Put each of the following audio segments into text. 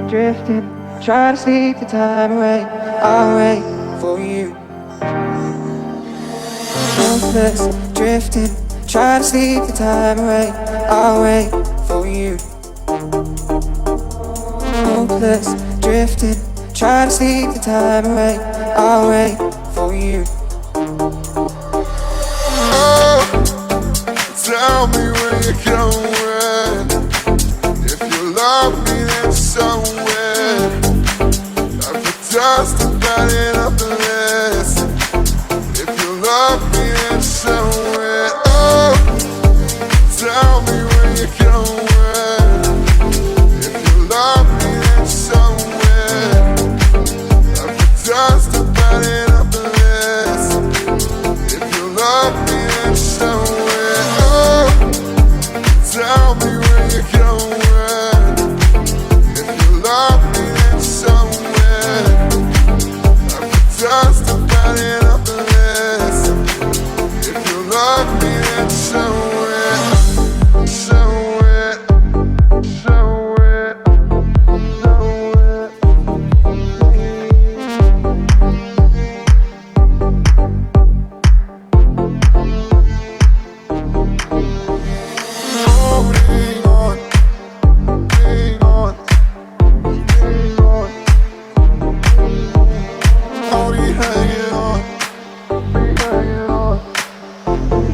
Drifting, try to sleep the time away. I'll wait for you. Hopeless, drifting, try to sleep the time away. I'll wait for you. Hopeless, drifting, try to sleep the time away. I'll wait for you. Oh, tell me where you're going. If you love me, then somewhere I put dust about it up the list. If you love me, then somewhere. Oh, tell me where you're going. If you love me, then somewhere I put dust about it up the list. If you love me, then somewhere. Oh, tell me where you're going. If you love me, then somewhere I put dust about it up the list. If you love me, then somewhere, somewhere, somewhere, somewhere. Holding on, hang on, hang on. Only hanging on, hanging on,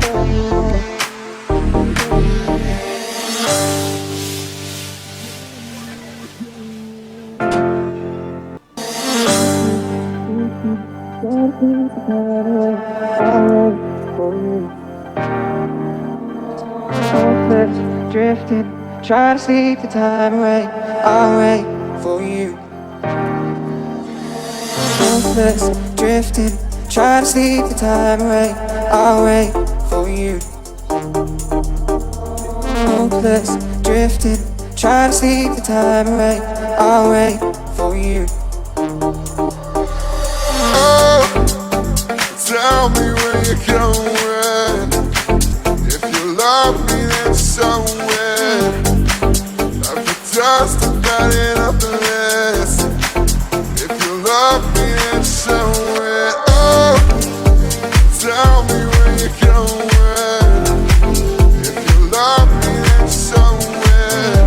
hanging on. Hopeless, drifting, try to sleep the time away. I'll wait for you. Hopeless, drifting, try to sleep the time away. I'll wait for you. Hopeless, drifting, try to sleep the time away. I'll wait for you. Oh, tell me where you're going. If you love me, then somewhere I put dust about it up the list. If you love me, then somewhere. Oh, tell me where you're going. If you love me, then somewhere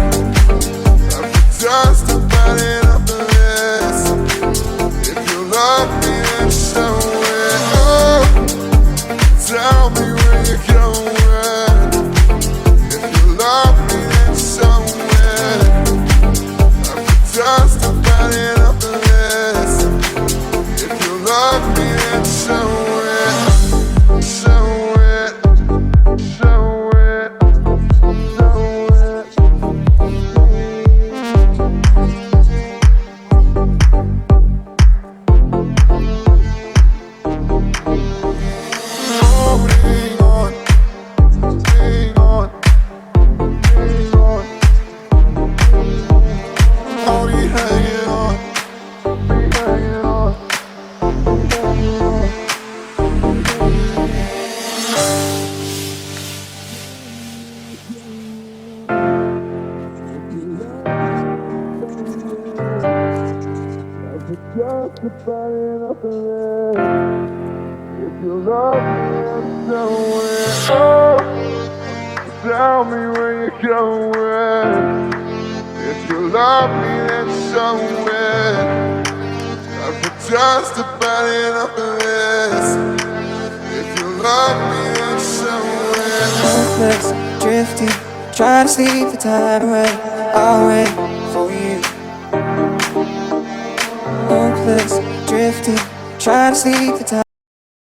I put dust about it up the list. If you love me, then somewhere. Oh, tell me where you're going. If you love me, then somewhere I put dust about it up the list. If you love me, then somewhere, somewhere, somewhere, somewhere. Holding on, hang on, hang on. Only hanging on, hanging on, hanging on. Just about enough of it. If you love me, then somewhere. Oh, tell me where you're going. If you love me, then somewhere I put just about enough of this. If you love me, then somewhere. Hopeless, drifting, try to sleep the time away. I'll wait for you. Hopeless, drifting, try to sleep the time.